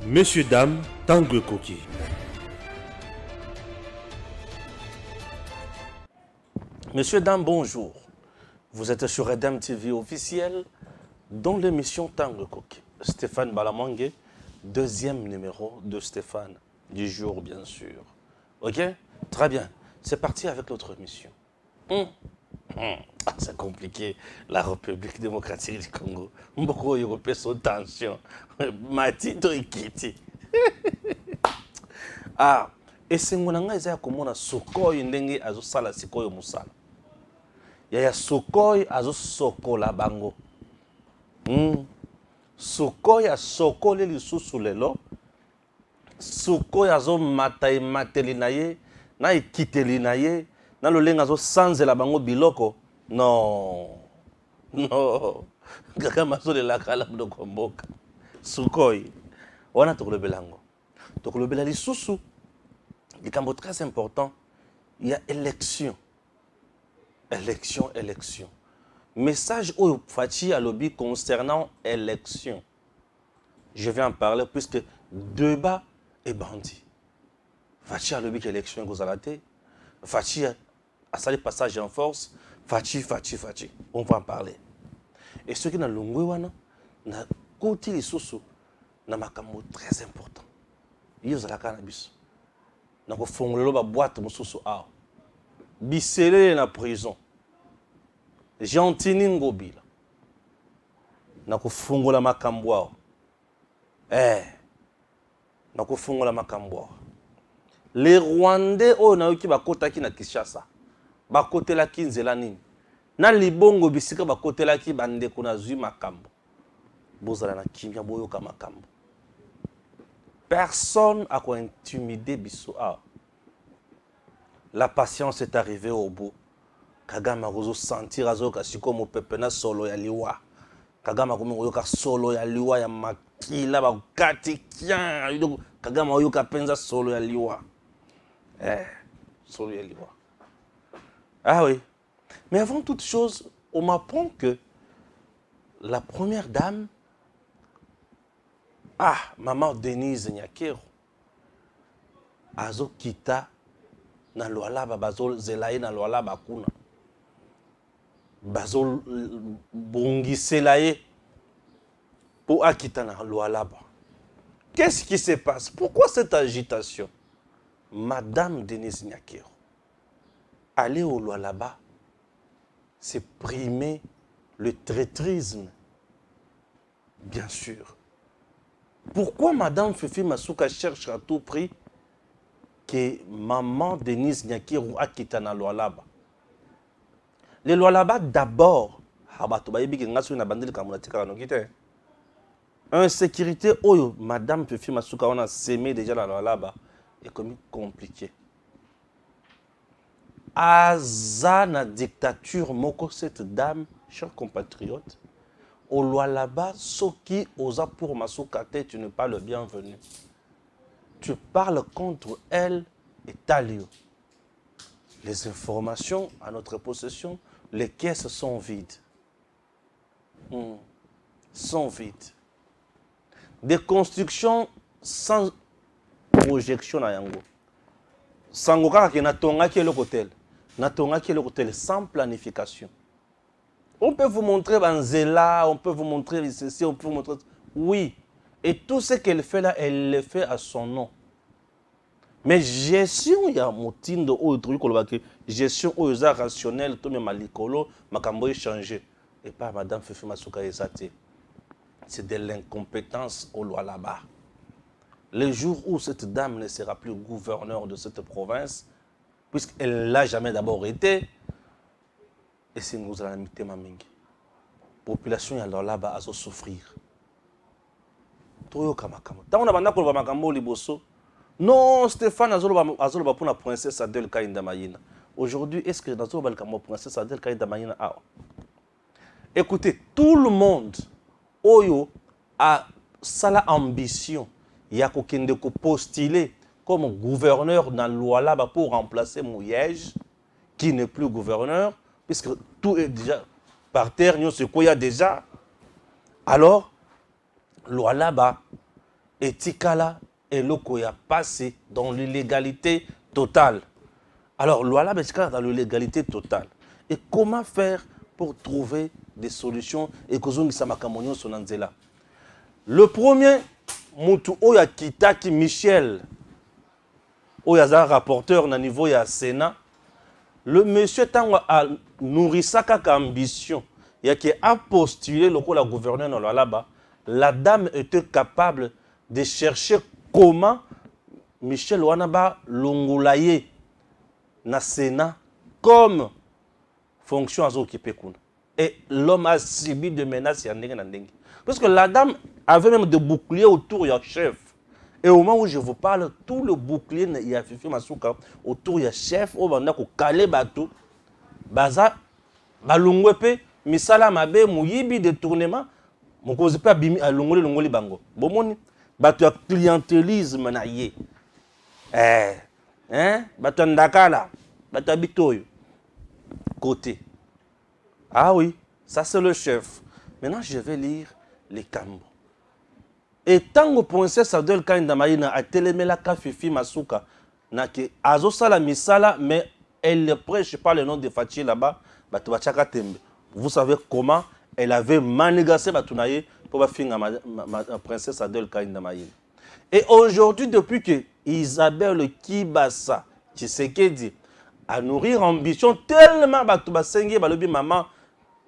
Messieurs, dames, Tanguy Koki. Messieurs, dames, bonjour. Vous êtes sur Redem TV officiel dans l'émission Tanguy Koki. Stéphane Balamangue, deuxième numéro de Stéphane du jour, bien sûr. Ok? Très bien. C'est parti avec notre émission. C'est compliqué, la République démocratique du Congo. Beaucoup Européens sont tension. Matito Ikiti. Ah, et c'est mon engagement à comment Sokoi ndenge azo sala sikoyo musala. Yaya Sokoi azo sokola bango. Sokoi a sokole lisusu lelo. Sokoi azo matai mateli na ye, na ikiteli na ye. Na lolenga zo sanzela bango biloko. Non. Non. Kaka masole la kala mdoko mboka. Sukoi. Wana tokolebelango. Tokolebela lisusu. Likambo très important. Il y a élection. Élection. Message au Fachi à lobby concernant élection. Je vais en parler puisque débat est bandit. Fachi à lobby élection est gozalate. Fachi à salir passage en force. Fachi. On va en parler. Et ce qui est dans l'ongouana, na côté les sous, na makambo très important. Ils ont la cannabis. Na ko fongolo ba boîte mususu a. Bisele na prison. Gentini ngobila. Na ko fongola makambo. Na ko fongola makambo. Les Rwandais o na yoki ba kotaki na Kinshasa. Ba kotela kinzela nini. Na libongo bisika ba kotela ki bande kuna zui makambo. Bozala na kimia boyoka makambo. Personne a quoi intimider biso. La patience est arrivée au bout. Kagama rozo sentir azoka sikomo pepena solo ya liwa. Kagama komi yoka solo ya liwa ya makila ba kati kya. Kagama yoka penza solo ya liwa. Solo ya liwa. Ah oui. Mais avant toute chose, on m'apprend que la première dame, maman Denise Nyakero, azo kita na Lualaba, bazol zelaye na Lualaba kuna. Bazol bongi selaye pour akita na Lualaba. Qu'est-ce qui se passe? Pourquoi cette agitation? Madame Denise Nyakero, aller au Lualaba, c'est primer le traîtrisme. Bien sûr. Pourquoi Madame Fifi Masuka cherche à tout prix que maman Denise Nyakero a quitté na Lualaba? Le Lualaba d'abord, insécurité, Madame Fifi Masuka on a sémé déjà la Lualaba est comme compliqué. Azana dictature moko cette dame, chers compatriotes, au Lualaba, Soki osa pour Masukate, tu n'es pas le bienvenu. Tu parles contre elle et Talio. Les informations à notre possession, les caisses sont vides. Sont vides. Des constructions sans projection à Yango. Sangoka qui n'a tonga qui est le hôtel. Natonga qui est le hôtel sans planification. On peut vous montrer Banzela, on peut vous montrer ceci, on peut vous montrer... Oui. Et tout ce qu'elle fait là, elle le fait à son nom. Mais gestion, il y a un truc de gestion rationnelle, tout le malikolo, makambo changé. Et pas Madame Fifi Masuka Ezate. C'est de l'incompétence au Lualaba. Le jour où cette dame ne sera plus gouverneure de cette province, puisqu'elle ne l'a jamais d'abord été, et c'est nous allons imiter ma mingi. La population est là-bas à souffrir. Non, Stéphane Azoloba pour la princesse Adèle Kaïnda Mayina. Aujourd'hui, est-ce que Azoloba la princesse Adèle Kaïnda Mayina a? Écoutez, tout le monde a sa ambition. Il y a quelqu'un qui postuler comme gouverneur dans Lualaba pour remplacer Mouyej, qui n'est plus gouverneur, puisque tout est déjà par terre, nous ce qu'il y a déjà. Alors, Lualaba, Et Tikala et Lokoya passé dans l'illégalité totale. Alors, Luala Bechika dans l'illégalité totale. Et comment faire pour trouver des solutions et que Zungi Samakamonyo Sonanzela? Le premier, Moutou Oya Kitaki Michel, Oyaza rapporteur au niveau du Sénat, le monsieur Tango a nourri sa ambition. Il y a qui a postulé le la gouverneur dans là-bas. La dame était capable de chercher comment Michel Wanaba Longolaye na Sénat comme fonction à occupé. Et l'homme a subi de menaces. Parce que la dame avait même des boucliers autour du chef. Et au moment où je vous parle, tout le bouclier, il y a Fifi Masuka autour du chef, au moment où calé bateau, baza, balungwepe, misala mabe, mouyibi détournement, mon cause pas bimi à longoli bango. Bon, bateau clientélisme na yé. Bateau ndakala, bateau bitoyo. Côté. Ah oui, ça c'est le chef. Maintenant, je vais lire les cambos. Et tant que princesse Adel Kaindamaïna a télémela Fifi Masuka, nake azosala misala, mais elle ne prêche pas le nom de Fatih là-bas, vous savez comment elle avait manigassé Batunaye pour finir ma princesse Adel Kaindamaïna. Et aujourd'hui, depuis que Isabelle Kibasa, Tshisekedi, a nourri ambition tellement Batubasengi, Balobi maman,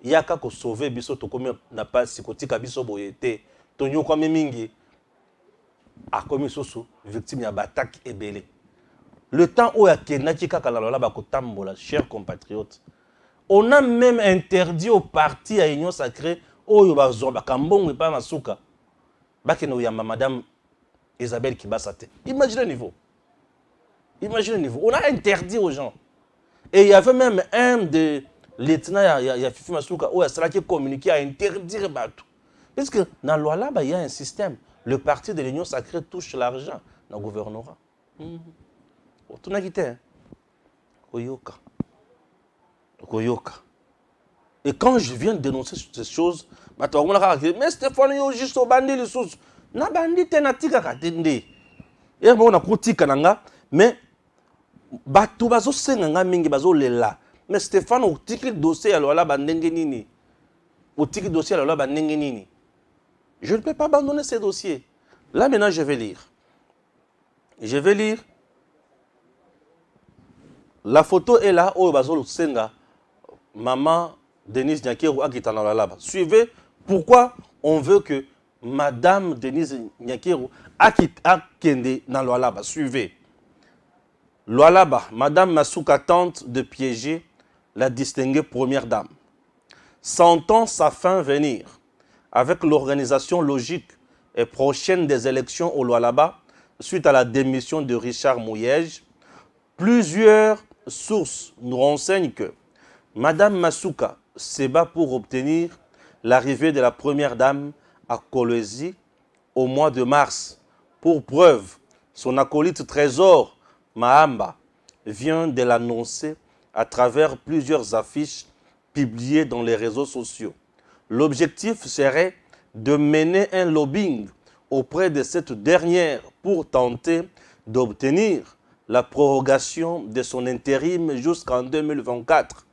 yaka ko sauver biso to comme n'a pas sikotika biso boyete. Tonyo kwa mingi a commis soso victime ya batak ebele. Le temps où yakenaki kaka la lola bakotambola, chers compatriotes, on a même interdit au parti à Union Sacrée oyo bazomba kambongo pa masuka bakeno ya madame Isabelle Kibasate. Imaginez le niveau. Imaginez le niveau. On a interdit aux gens. Et il y avait même un de lieutenant ya Fifi Masuka où il qui communiqué à interdire bateau. Parce que dans la loi là, il y a un système. Le parti de l'Union Sacrée touche l'argent dans le gouvernorat. Tu n'as quitté. Oyoka. Et quand je viens de dénoncer ces choses, mais Stéphane, il juste au bandit les sous. Na bandit tenatika katende. Et bon, on a critique nanga, mais bato bazo senga mingi bazo lela. Mais Stéphane, au tiki dossier alors là bandenge nini. Au tiki dossier alors là bandenge nini. Je ne peux pas abandonner ces dossiers. Là, maintenant, je vais lire. Je vais lire. La photo est là, où Bazolo Senga, maman Denise Nyakeru Agitana là-bas. Suivez pourquoi on veut que madame Denise Nyakeru Akende dans là-bas. Suivez. Là-bas, madame Masuka tente de piéger la distinguée première dame. Sentant sa fin venir, avec l'organisation logique et prochaine des élections au Lualaba, suite à la démission de Richard Mouyej, plusieurs sources nous renseignent que Madame Masuka se bat pour obtenir l'arrivée de la première dame à Kolwezi au mois de mars. Pour preuve, son acolyte Trésor Mahamba vient de l'annoncer à travers plusieurs affiches publiées dans les réseaux sociaux. L'objectif serait de mener un lobbying auprès de cette dernière pour tenter d'obtenir la prorogation de son intérim jusqu'en 2024.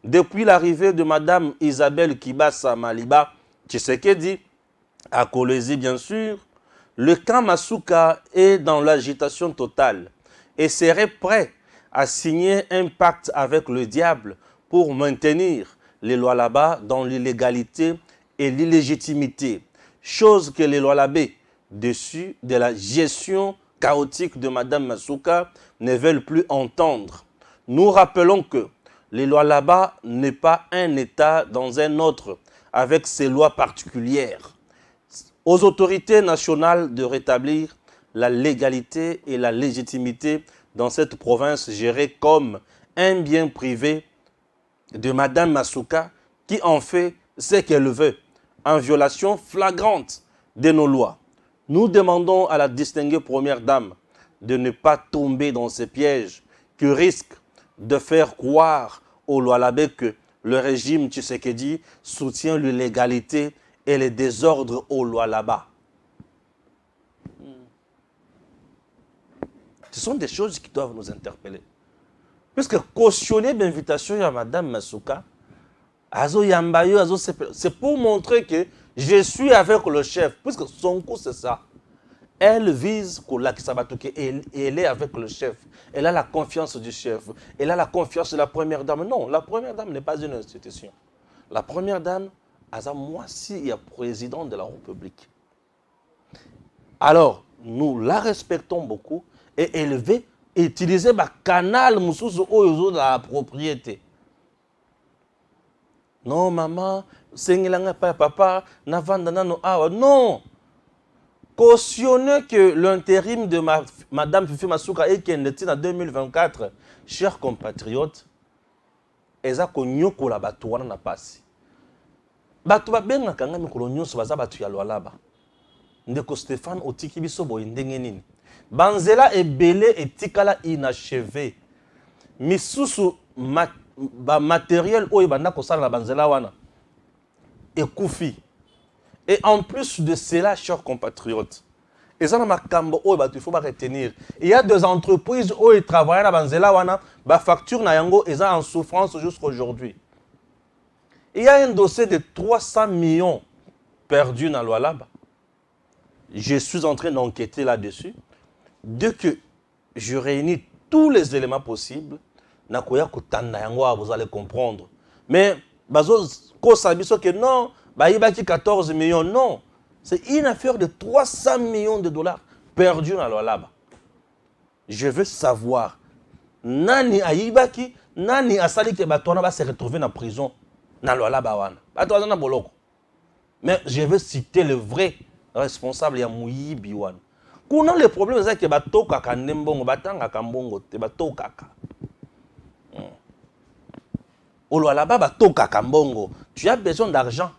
Depuis l'arrivée de Mme Isabelle Kibasa Maliba Tshisekedi, à Kolwezi bien sûr, le camp Masuka est dans l'agitation totale et serait prêt à signer un pacte avec le diable pour maintenir les Lualaba dans l'illégalité et l'illégitimité, chose que les Lualabés, dessus de la gestion chaotique de Mme Masuka, ne veulent plus entendre. Nous rappelons que les Lualaba n'est pas un État dans un autre, avec ses lois particulières. Aux autorités nationales de rétablir la légalité et la légitimité dans cette province gérée comme un bien privé de Mme Masuka, qui en fait ce qu'elle veut, en violation flagrante de nos lois. Nous demandons à la distinguée première dame de ne pas tomber dans ces pièges qui risquent de faire croire aux Lualabés que le régime Tshisekedi soutient l'illégalité et les désordres au Lualaba. sont des choses qui doivent nous interpeller. Puisque cautionner l'invitation à Madame Masuka, c'est pour montrer que je suis avec le chef. Puisque son coup, c'est ça. Elle vise Kola Kisabatoke et elle est avec le chef. Elle a la confiance du chef. Elle a la confiance de la première dame. Non, la première dame n'est pas une institution. La première dame, moi, si il y a président de la République. Alors, nous la respectons beaucoup et élever, utiliser le canal de la propriété. Non, maman, papa, non. Cautionner que l'intérim de Madame Fifi Masuka est qu'elle en 2024, chers compatriotes, ils ont connu que la batuana n'a pas si. Batuba benga kanga mikolo nyonso baza batu ya lwalaba. Ndeko Stéphane otiki biso boye ndenge nini. Banzela ebele etikala inachevé. Misusu matériel oyo banda kosala na banzela wana ekufi. Et en plus de cela, chers compatriotes, il faut retenir. Il y a des entreprises où ils travaillent dans Banzela wana, ba facture na yango ils sont en souffrance jusqu'à aujourd'hui. Il y a un dossier de 300 millions perdus dans Lualaba. Je suis en train d'enquêter là-dessus. Dès que je réunis tous les éléments possibles, vous allez comprendre. Mais que non, il y a 14 millions, non. C'est une affaire de 300 millions de dollars perdus dans Lualaba. Je veux savoir, Nani Aïbaki, Nani Asali Kebatona va se retrouver en prison dans Lualaba wana. Mais je veux citer le vrai responsable ya Mouyibi wana. Kuna le problème c'est que batoka kanembongo batanga kambongo te batoka ka. Au Lualaba batoka kambongo, tu as besoin d'argent.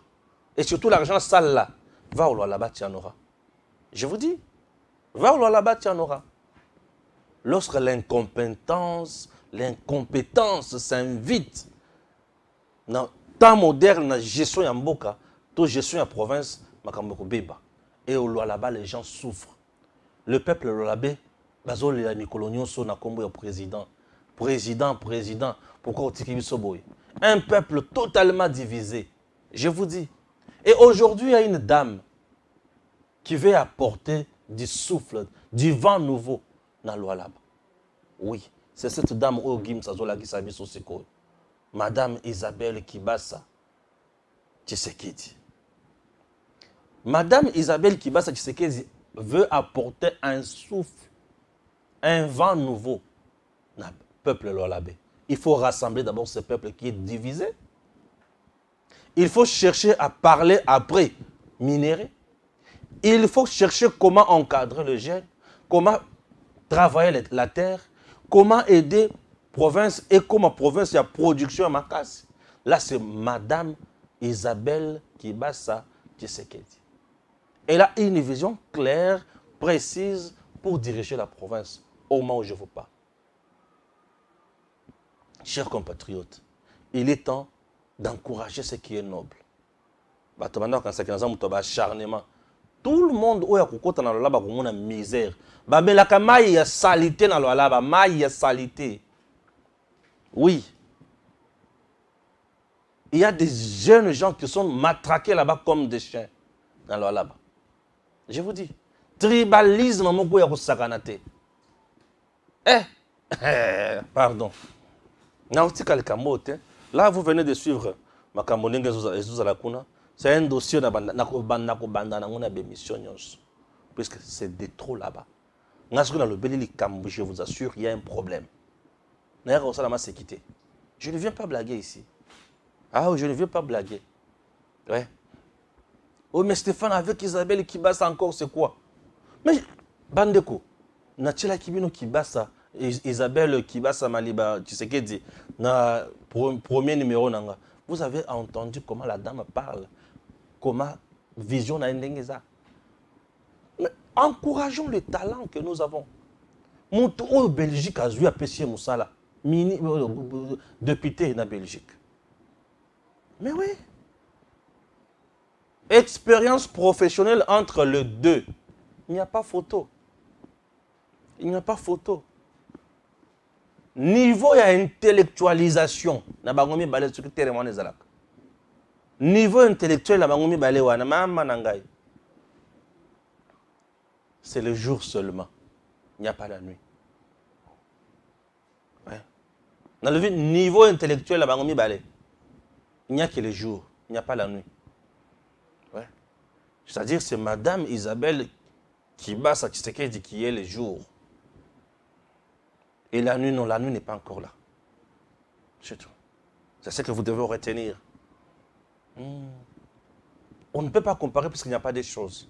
Et surtout l'argent sale là, va au Lualaba, tu en auras. Je vous dis, va au Lualaba, tu en auras. Lorsque l'incompétence s'invite dans temps moderne, la gestion de Mboka, toute gestion de la province, et au Lualaba, les gens souffrent. Le peuple Lualabé, bazoli a Nicolonio na kombo ya président. Président. Pourquoi au Tikibisoboy? Un peuple totalement divisé. Je vous dis. Et aujourd'hui, il y a une dame qui veut apporter du souffle, du vent nouveau dans Lualaba. Oui, c'est cette dame Ogim Sazola qui s'habille sur Siko. Madame Isabelle Kibasa Tshisekedi. Madame Isabelle Kibasa Tshisekedi veut apporter un souffle, un vent nouveau dans le peuple Lualabé. Il faut rassembler d'abord ce peuple qui est divisé. Il faut chercher à parler après minérer. Il faut chercher comment encadrer le gel, comment travailler la terre, comment aider province et comment province il y a production à Makassi. Là, c'est Madame Isabelle Kibasa Tshisekedi. Elle a une vision claire, précise pour diriger la province au moment où je vous parle. Chers compatriotes, il est temps d'encourager ce qui est noble. Acharnement. Tout le monde où il y a une misère. Il y a une salité dans le salité. Oui. Il y a des jeunes gens qui sont matraqués là-bas comme des chiens dans le là-bas. Je vous dis, tribalisme, pardon. Là, vous venez de suivre ma Camerounais c'est un dossier puisque c'est de trop là-bas. Je vous assure, il y a un problème. Je ne viens pas blaguer ici. Ah, je ne viens pas blaguer. Ouais. Oh, mais Stéphane, avec Isabelle Kibasa encore, c'est quoi? Mais, Bandeko, Natila Kibino Kibasa, Isabelle Kibasa Maliba, tu sais qu'elle dit, premier numéro, vous avez entendu comment la dame parle, comment vision n'a pas. Mais encourageons le talent que nous avons. Mon tour Belgique a joué à Pessie Moussala, député en Belgique. Mais oui. Expérience professionnelle entre les deux. Il n'y a pas photo. Il n'y a pas photo. Niveau d'intellectualisation, na bangomi balé ce que terrain les alak. Niveau intellectuel, na bangomi balé wana mama nangai. C'est le jour seulement. Il n'y a pas la nuit. Ouais. Dans le niveau intellectuel, na bangomi balé. Il n'y a que le jour, il n'y a pas la nuit. Ouais. C'est-à-dire c'est Madame Isabelle Kibasa Tshisekedi qui est le jour. Et la nuit, non, la nuit n'est pas encore là. C'est tout. C'est ce que vous devez retenir. On ne peut pas comparer puisqu'il n'y a pas de choses.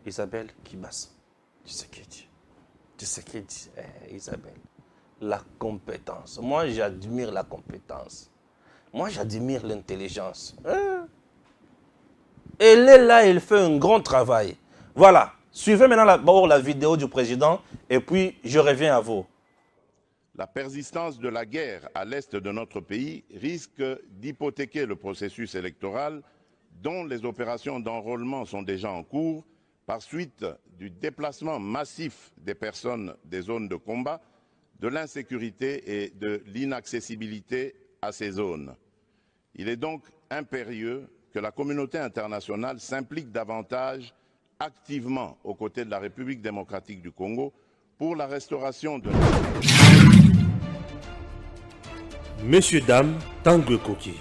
Isabelle Kibasa Tshisekedi. Tshisekedi, Isabelle. La compétence. Moi, j'admire la compétence. Moi, j'admire l'intelligence. Elle est là, elle fait un grand travail. Voilà. Suivez maintenant la vidéo du président et puis je reviens à vous. La persistance de la guerre à l'est de notre pays risque d'hypothéquer le processus électoral dont les opérations d'enrôlement sont déjà en cours par suite du déplacement massif des personnes des zones de combat, de l'insécurité et de l'inaccessibilité à ces zones. Il est donc impérieux que la communauté internationale s'implique davantage activement aux côtés de la République démocratique du Congo pour la restauration de... Messieurs, dames, Tanguy Koki.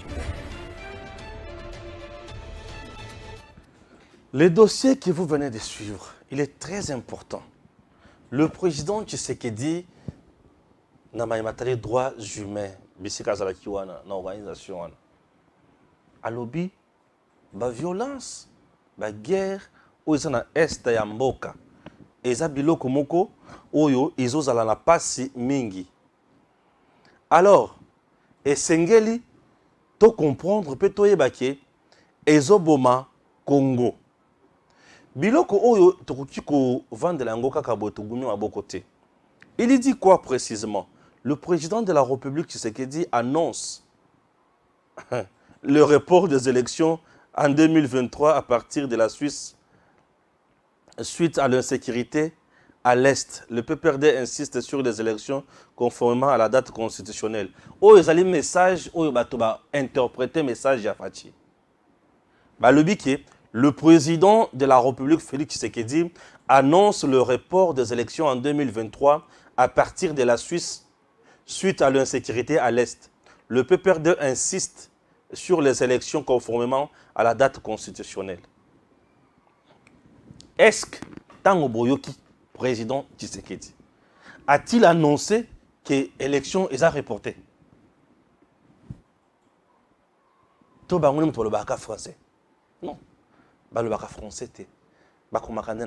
Le dossier que vous venez de suivre, il est très important. Le président Tshisekedi n'a pas les droits humains, dans l'organisation. À lobby, la violence, la guerre, où ils na est ya mboka eza biloko moko oyo izozala na pasi mingi. Alors esengeli to comprendre pe toyeba ke ezoboma Congo. Biloko oyo tokoki ko vendre yango kaka boye togumi maboko te. Il dit quoi précisément? Le président de la République Tshisekedi annonce le report des élections en 2023 à partir de la Suisse. Suite à l'insécurité à l'Est, le PPRD insiste sur les élections conformément à la date constitutionnelle. Oh, ils ont un message, oh, ils ont interprété le message à Fachi. Le président de la République, Félix Tshisekedi, annonce le report des élections en 2023 à partir de la Suisse suite à l'insécurité à l'Est. Le PPRD insiste sur les élections conformément à la date constitutionnelle. Est-ce que Tango Boyoki, président Tshisekedi, a-t-il annoncé que l'élection est reportée? Tout le monde le baka français. Non. Le baka français, c'est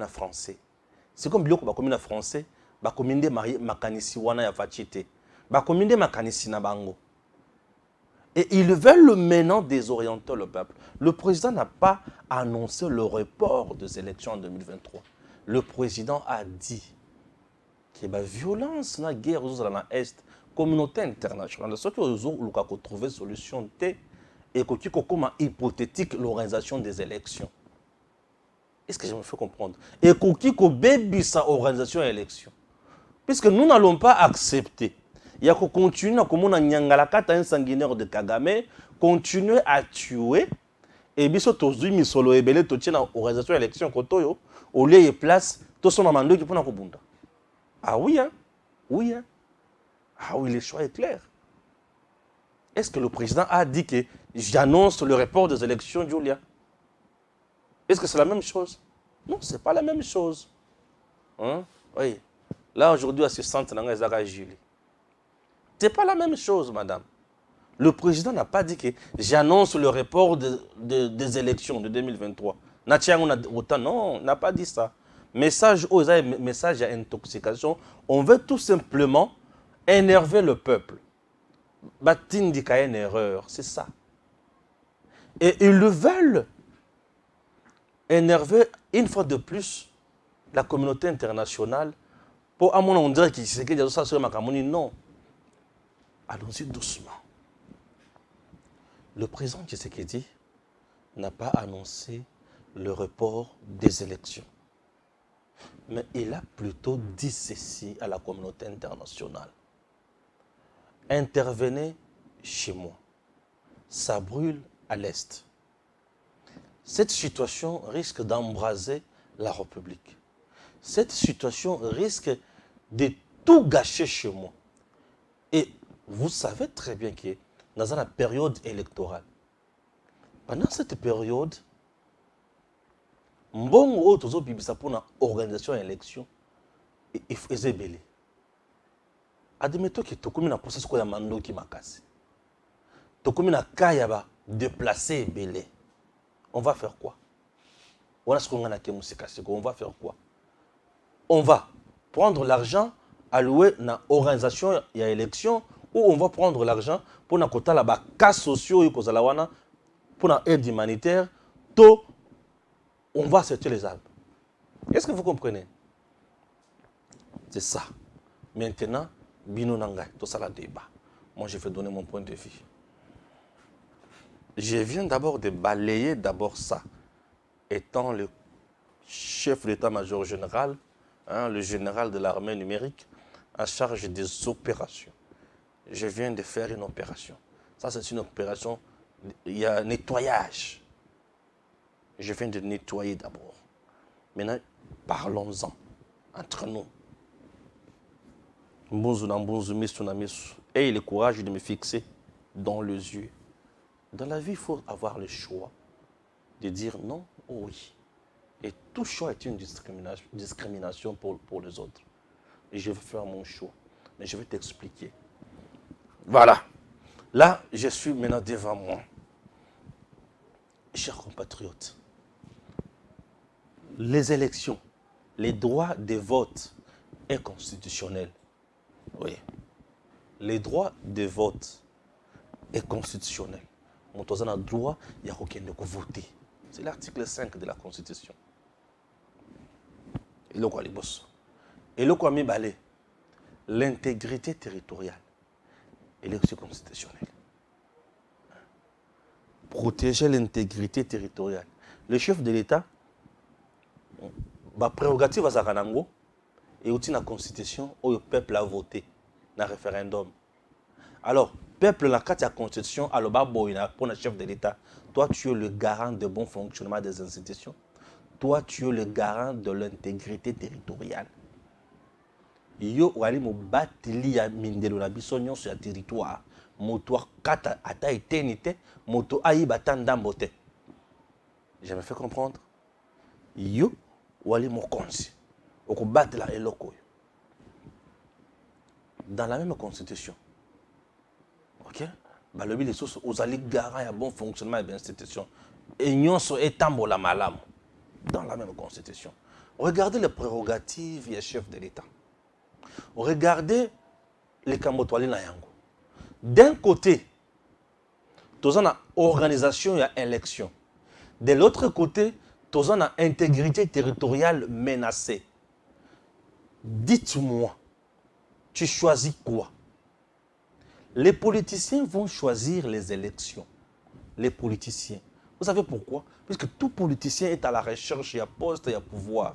français. C'est comme biloko bakomina français, bakominde makanisi wana ya fachite. Bakominde makanisi na bango. Et ils veulent maintenant désorienter le peuple. Le président n'a pas annoncé le report des élections en 2023. Le président a dit qu'il y a violence, la guerre dans l'Est, communauté internationale. Ce qui ont trouvé une solution et comment hypothétique l'organisation des élections. Est-ce que je me fais comprendre? Et comment baby sa organisation des élections. Puisque nous n'allons pas accepter. Il y a qu'on continue comme on a nyangalakata un sanguinaire de Kagame, continuer à tuer et biso tozui misolo ebele to tient organisation élection kotoyo au lieu de place to son amando qui pona kobunda. Ah oui hein? Oui hein? Ah oui, le choix est clair. Est-ce que le président a dit que j'annonce le report des élections, Julia? Est-ce que c'est la même chose? Non, c'est pas la même chose. Hein? Oui. Là aujourd'hui à ce centre dans les Julie. Ce n'est pas la même chose, madame. Le président n'a pas dit que j'annonce le report des élections de 2023. Non, n'a pas dit ça. Message d'intoxication, on veut tout simplement énerver le peuple. Batindika une erreur, c'est ça. Et ils le veulent énerver une fois de plus la communauté internationale. Pour à mon on dirait qu'il s'est dit ça sur Makamoni, non. Allons-y doucement. Le président Tshisekedi n'a pas annoncé le report des élections. Mais il a plutôt dit ceci à la communauté internationale. Intervenez chez moi. Ça brûle à l'Est. Cette situation risque d'embraser la République. Cette situation risque de tout gâcher chez moi. Et vous savez très bien que dans la période électorale, pendant cette période, mbongo oyo tozobimisa mpona organisation ya élection eza ebele. Admettons que tokomi na processus ya mandoki makasi. Tokomi na cas ya ba déplacer ebele. On va faire quoi? On va faire quoi? On va prendre l'argent alloué na organisation ya élection ou on va prendre l'argent pour na kota la ba cas sociaux et kozala wana pour na aide humanitaire to on va acheter les arbres. Est-ce que vous comprenez? C'est ça. Maintenant, bino nanga, tout ça la débat. Moi, je vais donner mon point de vue. Je viens d'abord de balayer d'abord ça, étant le chef d'état-major général, hein, le général de l'armée numérique, en charge des opérations. Je viens de faire une opération. Ça, c'est une opération, il y a un nettoyage. Je viens de nettoyer d'abord. Maintenant, parlons-en entre nous. Ayez le courage de me fixer dans les yeux. Dans la vie, il faut avoir le choix de dire non ou oui. Et tout choix est une discrimination pour les autres. Et je vais faire mon choix. Mais je vais t'expliquer. Voilà. Là, je suis maintenant devant moi. Chers compatriotes, les élections, les droits de vote est constitutionnel. Oui. Les droits de vote est constitutionnel. On a le droit, il n'y a aucun de voter. C'est l'article 5 de la Constitution. Et le quoi les boss. Et le quoi balé. L'intégrité territoriale, elle est aussi constitutionnelle. Protéger l'intégrité territoriale. Le chef de l'État, la prérogative à Zaranango, et aussi la Constitution où le peuple a voté dans le référendum. Alors, peuple, la carte de la Constitution, à pour le chef de l'État, toi, tu es le garant de bon fonctionnement des institutions. Toi, tu es le garant de l'intégrité territoriale. Yo, wali mo batili ya mindelo na biso nyonso ya territoire. Moto kata ata eternité, moto ayi batandambo te. Je me fais comprendre. Yo, wali mo konsi. Oko batela eloko. Dans la même constitution. OK? Balobi les sources aux alliés garant ya bon fonctionnement de l'institution. Et nyonso etambola malamu. Dans la même constitution. Regardez les prérogatives du chef de l'État. Regardez les Kamotwali na yango. D'un côté, tous en a organisation et élection. De l'autre côté, tous en a intégrité territoriale menacée. Dites-moi, tu choisis quoi? Les politiciens vont choisir les élections. Les politiciens. Vous savez pourquoi? Parce que tout politicien est à la recherche, il y a poste, il y a pouvoir.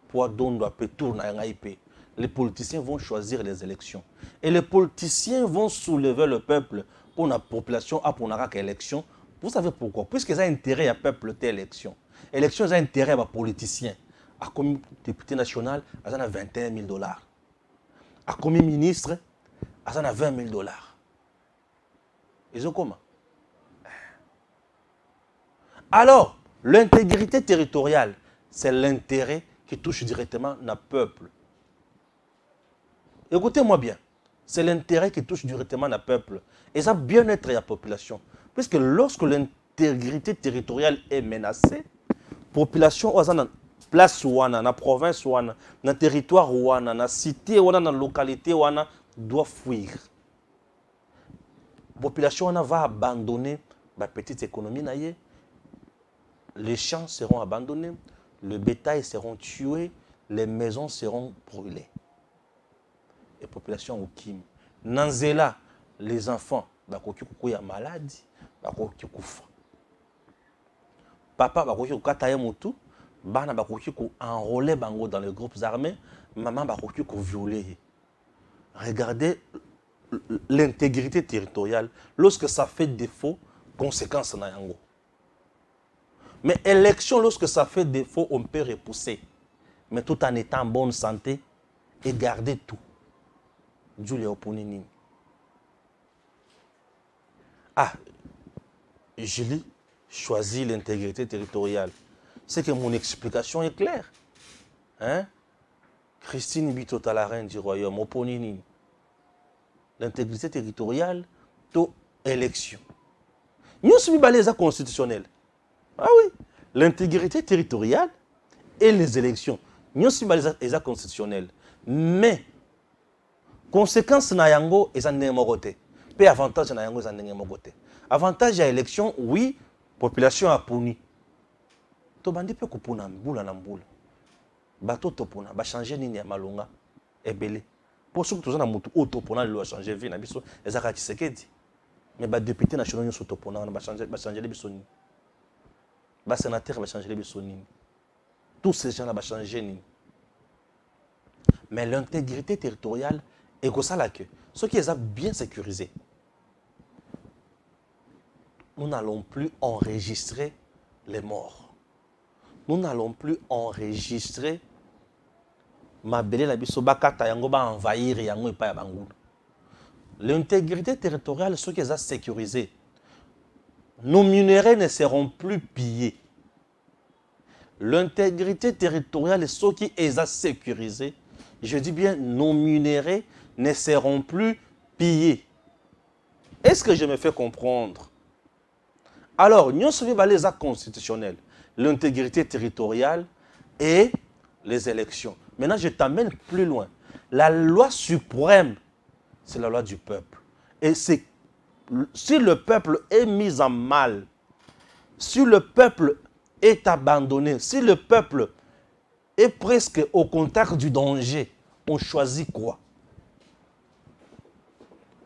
Pour donner tour na IP. Les politiciens vont choisir les élections. Et les politiciens vont soulever le peuple pour la population à pour une élection. Vous savez pourquoi? Puisqu'ils ont intérêt à peuple telle élection. Élection, ils ont intérêt à politiciens. À comme député national, ils ont 21 000 $. À comme ministre, ils ont 20 000 $. Ils ont comment? Alors, l'intégrité territoriale, c'est l'intérêt qui touche directement le peuple. Écoutez-moi bien, c'est l'intérêt qui touche directement le peuple. Et ça bien-être de la population. Puisque lorsque l'intégrité territoriale est menacée, la population dans la place dans la province, dans le territoire, dans la cité, dans la localité, doit fuir. La population va abandonner la petite économie. Les champs seront abandonnés, le bétail seront tués, les maisons seront brûlées. Les populations au Kim. Nanzela, les enfants, bakoki kukuya maladie, bakoki kufa. Papa bakoki kukata ye mutu, bana bakoki ko enrôler bango dans les groupes armés, maman bakoki ko violer. Regardez l'intégrité territoriale. Lorsque ça fait défaut, conséquence na yango. Mais élection, lorsque ça fait défaut, on peut repousser. Mais tout en étant en bonne santé et garder tout. Julia Oponini. Ah, Julie choisit l'intégrité territoriale. C'est que mon explication est claire. Hein? Christine Bitota, la reine du royaume, Oponini. L'intégrité territoriale, to élection. Nous sommes les constitutionnels. Ah oui, l'intégrité territoriale et les élections. Nous sommes les constitutionnels. Mais, conséquence na yango, ils en ont côté. Peu avantage na yango, ils en ont côté. Avantage à l'élection, oui, population a puni. To bandi pe kupuna mbula na mbula. Bato topuna, ba changer nini ya malonga, ebele. Pour ceux qui sont dans le auto pour le changer vie na biso ezaka Tshisekedi mais ba député national nyo soto pour na ba changer les biso ni ba sénateur ba changer les biso ni tous ces gens là ba changer ni mais l'intégrité territoriale est comme ça là que ceux qui les a bien sécurisés nous n'allons plus enregistrer les morts, nous n'allons plus enregistrer l'intégrité territoriale, ceux qui ont sécurisé, nos minerais ne seront plus pillés. L'intégrité territoriale, ceux qui ont sécurisé, je dis bien, nos minerais ne seront plus pillés. Est-ce que je me fais comprendre? Alors, nous sommes les actes constitutionnels, l'intégrité territoriale et les élections. Maintenant, je t'amène plus loin. La loi suprême, c'est la loi du peuple. Et c'est si le peuple est mis en mal, si le peuple est abandonné, si le peuple est presque au contact du danger, on choisit quoi?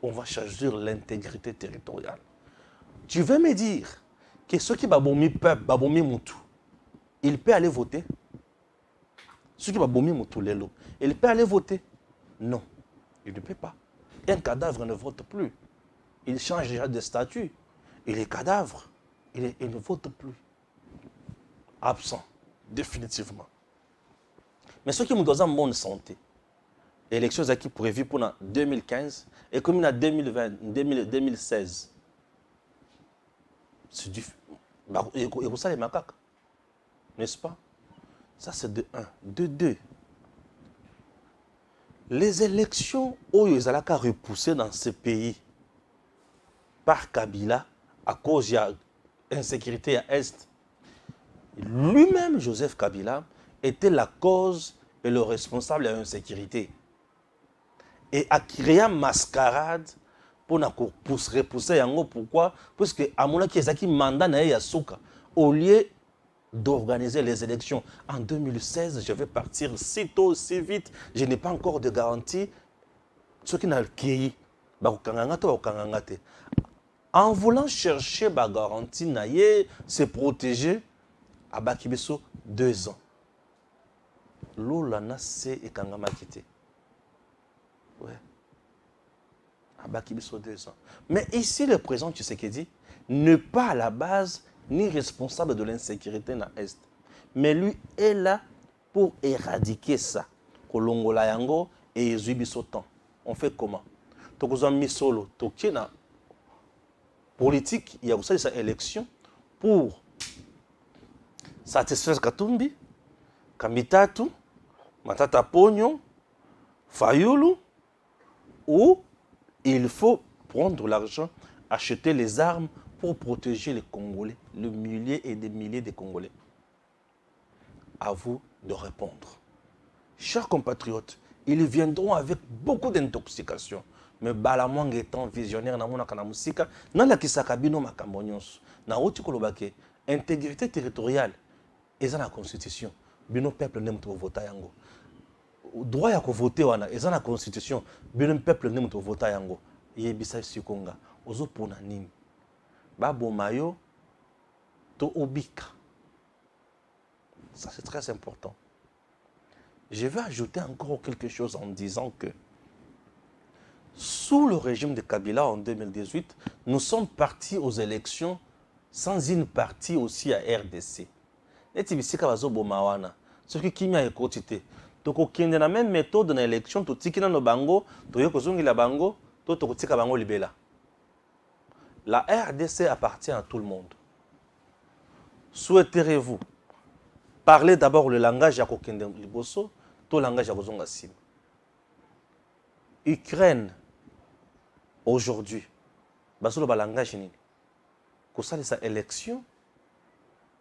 On va choisir l'intégrité territoriale. Tu veux me dire que ceux qui babomi peuple, babomi moutou, il peut aller voter? Ceux qui va bomber Moutoulélo, il peut aller voter? Non, il ne peut pas. Un cadavre ne vote plus. Il change déjà de statut. Il est cadavre. Il ne vote plus. Absent, définitivement. Mais ceux qui nous donnent en bonne santé, l'élection qui est prévue pour 2015 et comme en 2016, c'est du... Et vous savez les macaques, n'est-ce pas? Ça, c'est de 1. De 2. Les élections où ils allaient repousser dans ce pays par Kabila à cause de l'insécurité à l'Est, lui-même, Joseph Kabila, était la cause et le responsable de l'insécurité. Et a créé une mascarade pour repousser yango. Pourquoi? Parce que à mon avis, il mandat na Yasuka au lieu d'organiser les élections. En 2016, je vais partir si tôt, si vite. Je n'ai pas encore de garantie. Ce qui n'a pas en voulant chercher la garantie, se protéger, à Bakibiso 2 ans. L'Olana c'est et Kangama quitté. Ouais. À Bakibiso 2 ans. Mais ici, le président Tshisekedi n'est pas à la base ni responsable de l'insécurité dans l'Est. Mais lui est là pour éradiquer ça. Kolongola yango et Zubiso temps. On fait comment? Tokozan misolo, tokena politique, il y a aussi sa élection pour satisfaire Katumbi, Kamitatu, Matata Pognon, Fayulu, où il faut prendre l'argent, acheter les armes pour protéger les Congolais, le milliers et des milliers de Congolais. À vous de répondre. Chers compatriotes, ils viendront avec beaucoup d'intoxication. Mais Balamwang étant visionnaire, intégrité territoriale, et dans la constitution, le peuple n'aime pas voter. Droit à voter, et dans la constitution, le peuple n'aime pas voter. Yebisa Sikonga, Ozo Ponanim, Babo Mayo, To Obika. Ça, c'est très important. Je vais ajouter encore quelque chose en disant que sous le régime de Kabila en 2018, nous sommes partis aux élections sans une partie aussi à RDC. Neti bisika bazoboma wana. Soki kimia ekotite. Tokokende na même méthode dans l'élection, totikina no bango, toye kozongila bango, tokotika bango libela. La RDC appartient à tout le monde. Souhaiterez-vous parler d'abord le langage à kokende liboso, to langage à kozonga sim. Ukraine aujourd'hui, basolo ba langage nini? Kosala sa élection,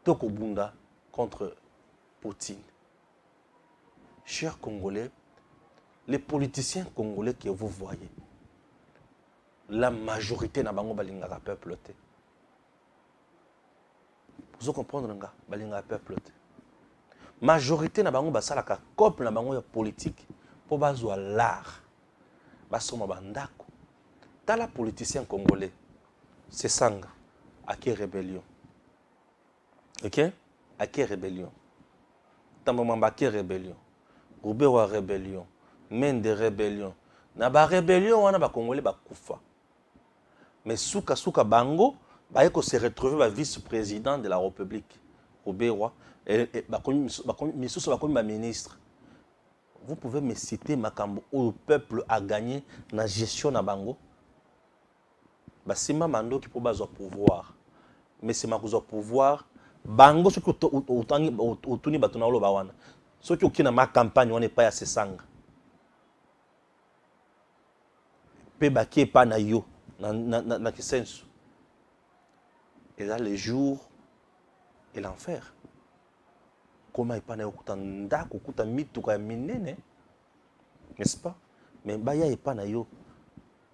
toko bunda contre Poutine. Chers Congolais, les politiciens congolais que vous voyez, la majorité na bango balingaka peuple te. Vous comprenez nga balingaka peuple te. Majorité na bango basalaka couple na bango ya politique pour bazwa l'art. Basoma bandako. Tala politicien congolais, c'est Sanga, Aké rébellion. OK? Aké rébellion. Tamamamba Aké rébellion. Roubewa rébellion. Mende rébellion. Na ba rébellion wana ba congolais ba kufa. Mais souka bango ba yeko se retrouver ba vice-président de la République. Roubewa et ba komi ba ministre. Vous pouvez me citer makambo où le peuple a gagné na gestion na bango. Basima mando qui peut bazo pouvoir. Mais c'est ma pouvoir bango ce que otuni batuna lo bawana. Ce qui okina ma campagne on n'est pas à se sanga. Pe baké pa na yo na kisensu. Et là le jour et l'enfer. Comment il pas na okuta ndako okuta mituka ya minene, n'est-ce pas? Mais baya et pas na yo.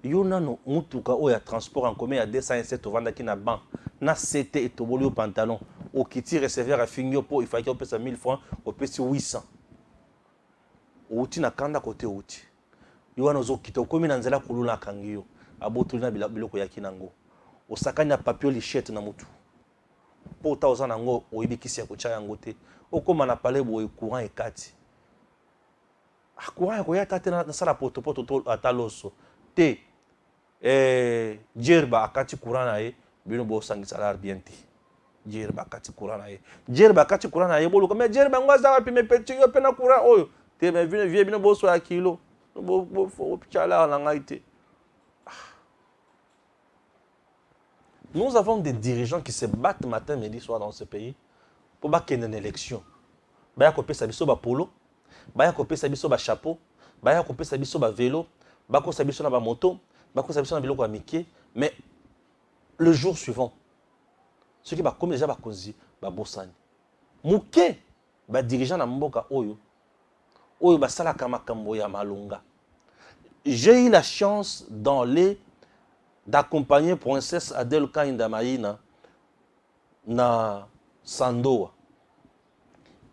Yo nano mutuka o ya transport en commun ya 207 vanda ki na ban na CT et toboli au pantalon au kiti receveur a fingio po il fallait qu'on paye 1000 francs au pesi 800. Outi na kanda côté outi. Yo wana zo kita komi na nzela kuluna kangio abotuli na biloko ya kinango. Osakani na papier lichette na mutu. Po ta ozana ngo oyibikisi ya kocha yango te. Okoma na pale boye courant ekati. Courant ko ya tate na sala poto to ataloso. Te Djerba akati courant na ye bino bo sangi salar bienti. Djerba akati courant na ye. Djerba akati courant na ye bolo comme Djerba ngwaza wapi me petit yo pena courant oyo. Te me vie bino bo so ya kilo. Bo chala na ngaite. Nous avons des dirigeants qui se battent matin, midi, soir dans ce pays pour qu'il y ait une élection. Baya kopé sabiso ba polo, baya kopé sabiso ba chapeau, baya kopé sabiso ba vélo, bako sabiso na ba moto, bako sabiso na biloko ya mike, mais le jour suivant, ceux qui ba comme déjà ba konzi, ba bosani. Muke ba dirigeant na mboka oyo ba salaka makambo ya malunga. J'ai eu la chance d'accompagner princesse Adèle Kainda Maïna na Sandoa.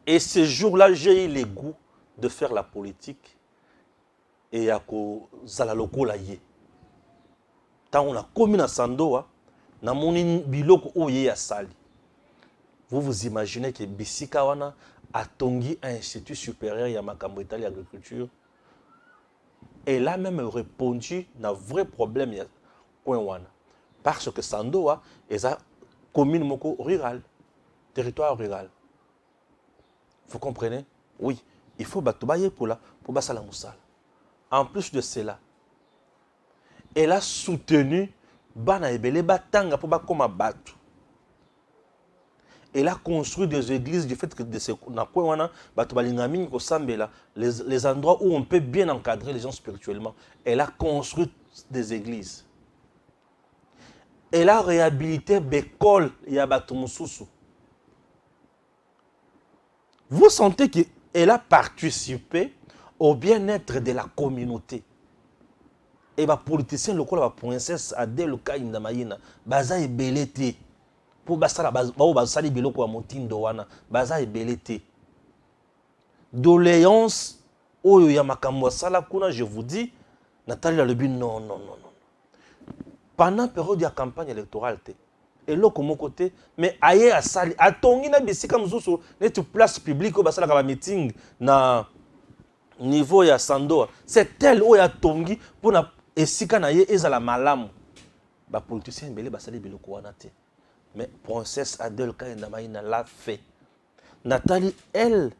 Et ce jour-là, j'ai eu le goût de faire la politique et à Zalaloko la ye. Tant on a commis na Sandoa, na moni biloko oye ya sali. Vous imaginez que Bisika wana a tongi un institut supérieur ya makambo Italie agriculture. Elle a même répondu à un vrai problème parce que Sandoa est une commune rurale, territoire rural. Vous comprenez? Oui, il faut batubaye pour basala moussala. En plus de cela, elle a soutenu bana ebele batanga pour bakoma batu. Elle a construit des églises du fait que les endroits où on peut bien encadrer les gens spirituellement. Elle a construit des églises. Elle a réhabilité l'école Yabatumususu. Vous sentez qu'elle a participé au bien-être de la communauté. Et les politiciens locaux, la princesse Adèle Kainda Maïna, baza e belete. Pour basala basali biloko ya motindo wana baza ebelete doléance oyo ya makambo sala kuna je vous dis Nathalie Lalobi non pendant période de campagne électorale Et là, comme côté, mais ailleurs à sali, à tongi na bisika mzusu, net place publique au basala kaba meeting na niveau ya Sandoa. C'est tel où ya tongi pour na esika na ye ezala malamu. Ba politicien belé basali biloko wana te. Mais princesse Adèle Kaenda Maïna l'a fait. Nathalie, elle,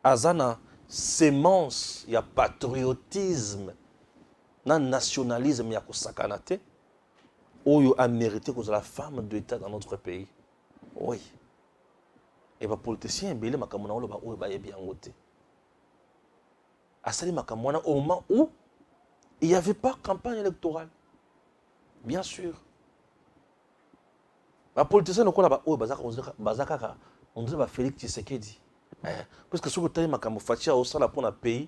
azana sémence, il y a patriotisme, na nationalisme, il y a kosakanate. Oyo a mérité que la femme d'État dans notre pays. Oui. Et les politiciens, ils ont bien voté. Au moment où il n'y avait pas de campagne électorale. Bien sûr. Les politiciens, on dirait Félix Tshisekedi. Parce que ce que tu as fait pour le pays,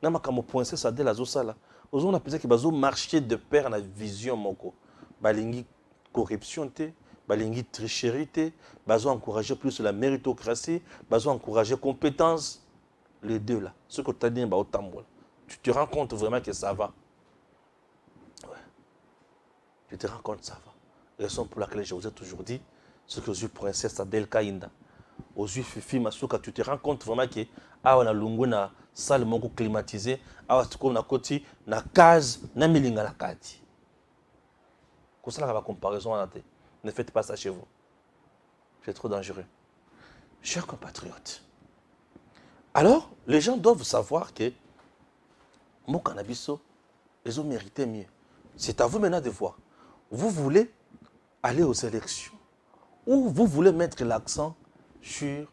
tu as fait ça dès la Zosala. On a pensé qu'ils ont marché de pair dans la vision. Balingi corruption, balingi tricherie, bazo encourager plus la méritocratie, bazo encourager compétence, les deux là. Ce que tu as dit, tu te rends compte vraiment que ça va. Ouais. Tu te rends compte que ça va. Raison pour laquelle je vous ai toujours dit, ce que je suis princesse Adèle Kainda, aux yeux Fifi Masuka, tu te rends compte vraiment que on a lungu na salle moko climatisée, on a côté na case na milinga la kati. Comme ça, la comparaison, ne faites pas ça chez vous. C'est trop dangereux. Chers compatriotes, alors, les gens doivent savoir que mon cannabis, ils ont mérité mieux. C'est à vous maintenant de voir. Vous voulez aller aux élections ou vous voulez mettre l'accent sur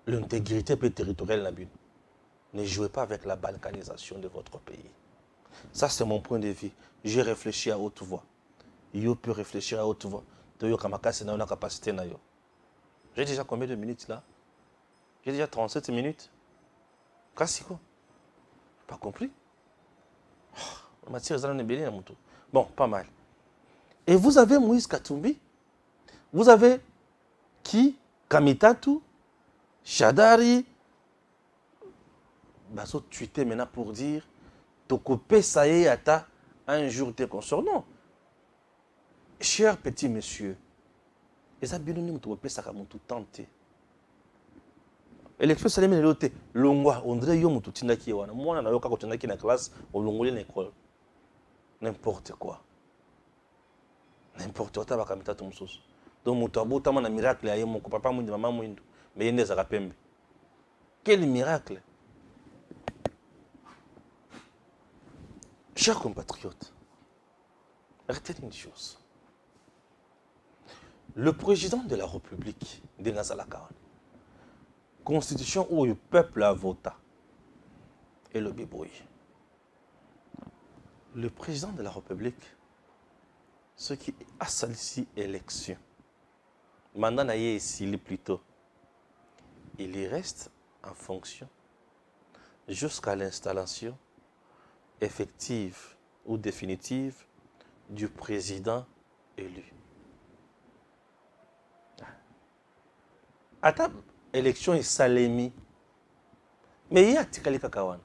l'intégrité territoriale de la Bune. Ne jouez pas avec la balkanisation de votre pays. Ça, c'est mon point de vue. J'ai réfléchi à haute voix. Yo peut réfléchir à haute voix. J'ai déjà combien de minutes là? J'ai déjà 37 minutes. Qu'est-ce que pas compris? Bon, pas mal. Et vous avez Moïse Katumbi. Vous avez qui? Kamitatu, Shadari. Baso tweeté maintenant pour dire Tokope Saye Ata un jour t'es consort. Non. Cher petit monsieur, et ça bien nous te ça comme tout tenté. Élection salé mais l'autre longwa on dirait yo mutu tinda ki wana moi na yoka ko tinda ki na classe au longolé na école n'importe quoi ta bakamita to mususu donc mutu abota na miracle ya mon papa mwindi mama mwindu mais yende za kapembe quel miracle. Chers compatriotes, retenez une chose. Le président de la République de Nazalakawan, constitution où le peuple a voté, et le bibouille. Le président de la République, ce qui a sali élection, mandat n'a ici plutôt, il y reste en fonction jusqu'à l'installation effective ou définitive du président élu. À ta élection est salémi. Mais il y a Tikali Kakawan.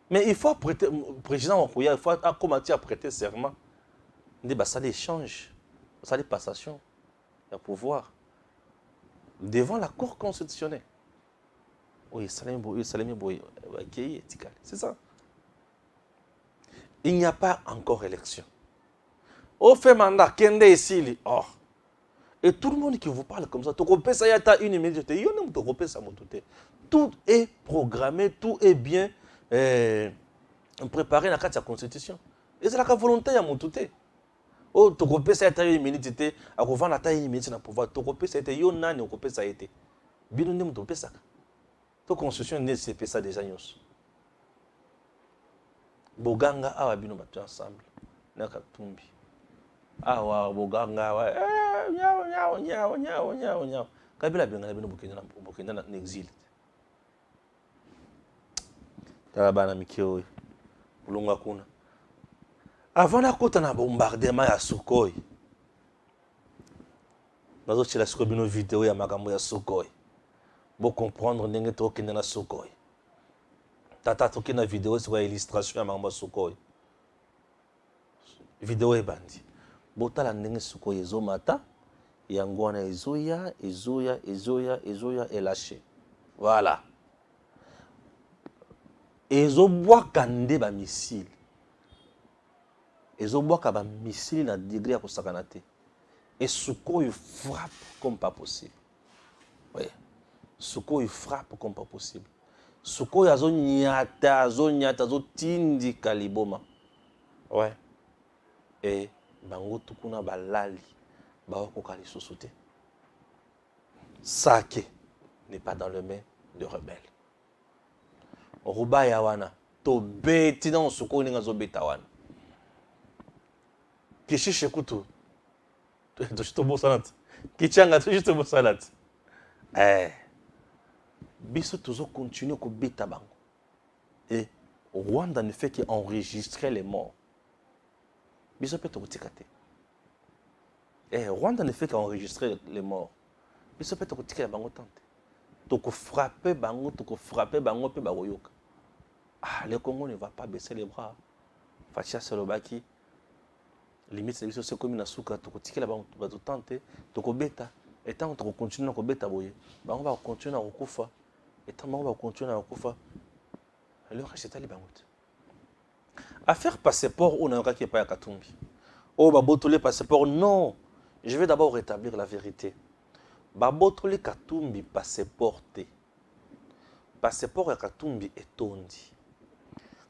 Mais il faut prêter, le président il faut commencer à prêter serment. Ça l'échange, ça les passations, le pouvoir. Devant la Cour constitutionnelle. Oui, c'est ça. Il n'y a pas encore élection. Au fait mandat, Kende ici, oh. Et tout le monde qui vous parle comme ça, une minute, tout est programmé, tout est bien préparé dans la constitution. Et c'est la volonté de mon tout. Oh, tu coupes ça une minute, à revendre la taille une minute dans le pouvoir. Tu coupes ça, tu n'as pas ça été. Bien, nous ne pas ça. La constitution n'est pas ça déjà. Boganga awa bino batu ensemble na Katumbi awa boganga wa nyao kabila benga bino bokenda na exil tala bana mikio bulunga kuna avant la kota na bombardement ya Sukhoi nazo chela siko bino vidéo ya makambo ya Sukhoi bo comprendre ndenge to kenda na Sukhoi. Tata toki na vidéo sur illustration ya makambo Sukhoi. Vidéo est bandi. botala ndenge suko ezomata yango wana ezoya et lâché. Voilà. Ezobwaka nde ba missile. Ezobwaka ba missile na degré ya kosakana te. Et suko il frappe comme pas possible. Oui. Suko il frappe comme pas possible. Suko yazo nyata zo tindi kaliboma. Ouais. Et bango tukuna balali ba kokali sosote. Sake n'est pas dans le main de rebelles. Ruba yawana to beti na suko ninga zo beta wana. Kishishe kutu. To bosanat. Kichanga to bosanat. Biso toujours continuer ko beta bango. Et Rwanda ne fait qu'enregistrer les morts. Biso peut te Rwanda ne fait qu'enregistrer les morts. Biso peut te bango tante. Toko frapper bango pe baroyoka. Ah, le Congo ne va pas baisser les bras. Fatia Solobaki. Limite c'est biso comme na suka toko tikela bango bato tante, toko beta. Et tant qu'on continue à beta boye, bango va continuer à kokufa. Et tant bango va continuer à kokufa. Alors c'est ali bango. Affaire passeport, on a un qui est pas à Katumbi. Oh, babotole passeport, non. Je vais d'abord rétablir la vérité. Babotole Katumbi passeporté. Passeport à Katumbi est tondi.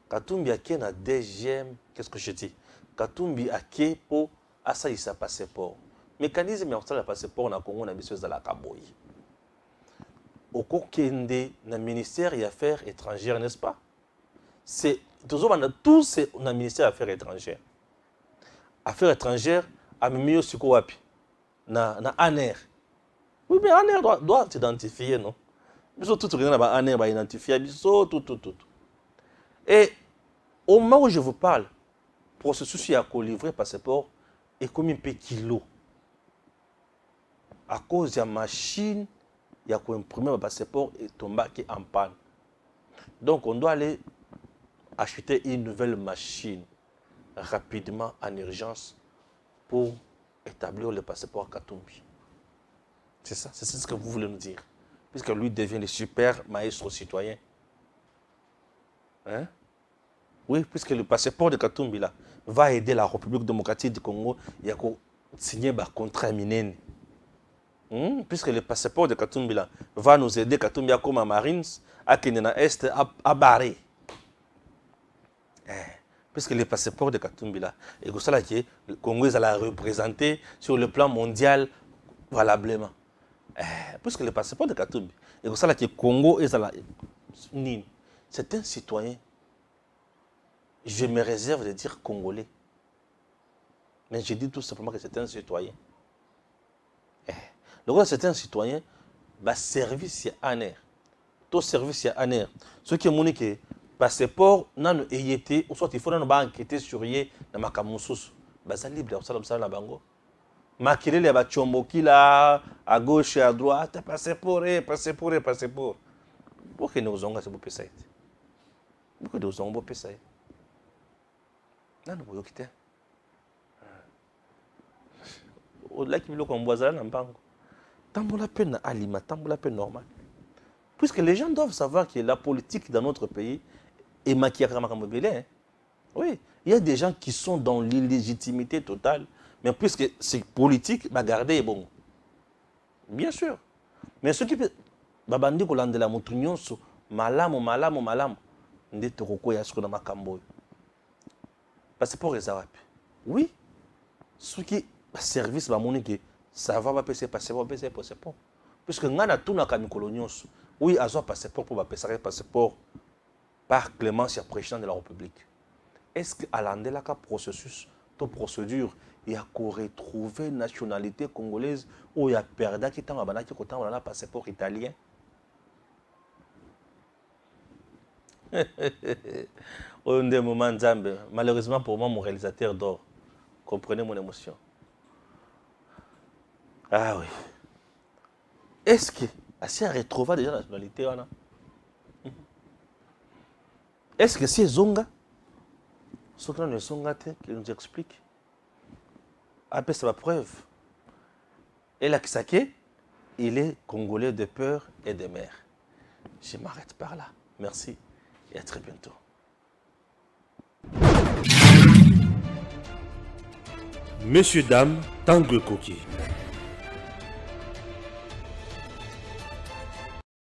Katumbi a qui na deuxième, qu'est-ce que je dis? Katumbi a qui pour assailler sa passeport. Mécanisme mais on passeport na Congo na biso za la kaboyi. Oko kende na ministère des Affaires étrangères, n'est-ce pas? C'est tout c'est le ministère des Affaires étrangères. Affaires étrangères, à mieux suko wapi. Na ANER. Oui, mais ANER doit s'identifier, non? Biso tout rien na ANER va identifier biso tout. Et au moment où je vous parle, processus à livrer passeport est comme un peu kilo. À cause de la machine, il y a imprimer le passeport et tomber en panne. Donc on doit aller acheter une nouvelle machine rapidement en urgence pour établir le passeport Katumbi. C'est ça, c'est ce que vous voulez nous dire. Puisque lui devient le super maestro citoyen. Hein? Oui, puisque le passeport de Katumbi là, va aider la République démocratique du Congo et à signer un contrat miné. Puisque le passeport de Katumbi là, va nous aider Katumbi à comme à Marines, à Kenena Est, à barrer. Puisque le passeport de Katumbi là, et que ça là qui est, le Congo est à la représenter sur le plan mondial valablement. Puisque le passeport de Katumbi, et que ça là qui est Congo est à la c'est un citoyen. Je me réserve de dire congolais. Mais je dis tout simplement que c'est un citoyen. Donc c'est un citoyen, bah service à ANER. Tout service à ANER. Ce qui est mon que passeport nan été ou soit il faut nous enquêter sur yé na makamususu. Bah ça libre ça na bango. Makilele ba chomboki là à gauche et à droite passeport. Pour que nous onga c'est beau pesa. Pour que nous onga pesa. Nan boyo kité. Au-delà qui me comboisa na bango. Tambola peine alima, tambola peine normal. Puisque les gens doivent savoir que la politique dans notre pays est maquillée à Makamobélé. Oui, il y a des gens qui sont dans l'illégitimité totale, mais puisque c'est politique, bah garder est bon. Bien sûr. Mais ceux qui babandi kolande la mutunyonso malamu. Nde toroko ya siko na makambo. Passeport rezawapi. Oui. Ceux qui service ba monique ça va passer passeport. Puisque ngana tuna ka mikolo nyonso. Oui, azo passeport pour passer passeport par clémence président de la République. Est-ce que à l'andela ka processus, to procédure, il y a qu'on retrouver nationalité congolaise ou il y a perda qui tanga banaki ko tanga na passeport italien? Au moment Nzambe, malheureusement pour moi mon réalisateur dort. Comprenez mon émotion. Ah oui. Est-ce que si on retrouve déjà la nationalité, est-ce que c'est Zonga, ce qu'on ne Zonga qui nous explique, après c'est ma preuve. Et la Kisake, il est congolais de peur et de mer. Je m'arrête par là. Merci et à très bientôt. Messieurs, dames, Tanguy Koki.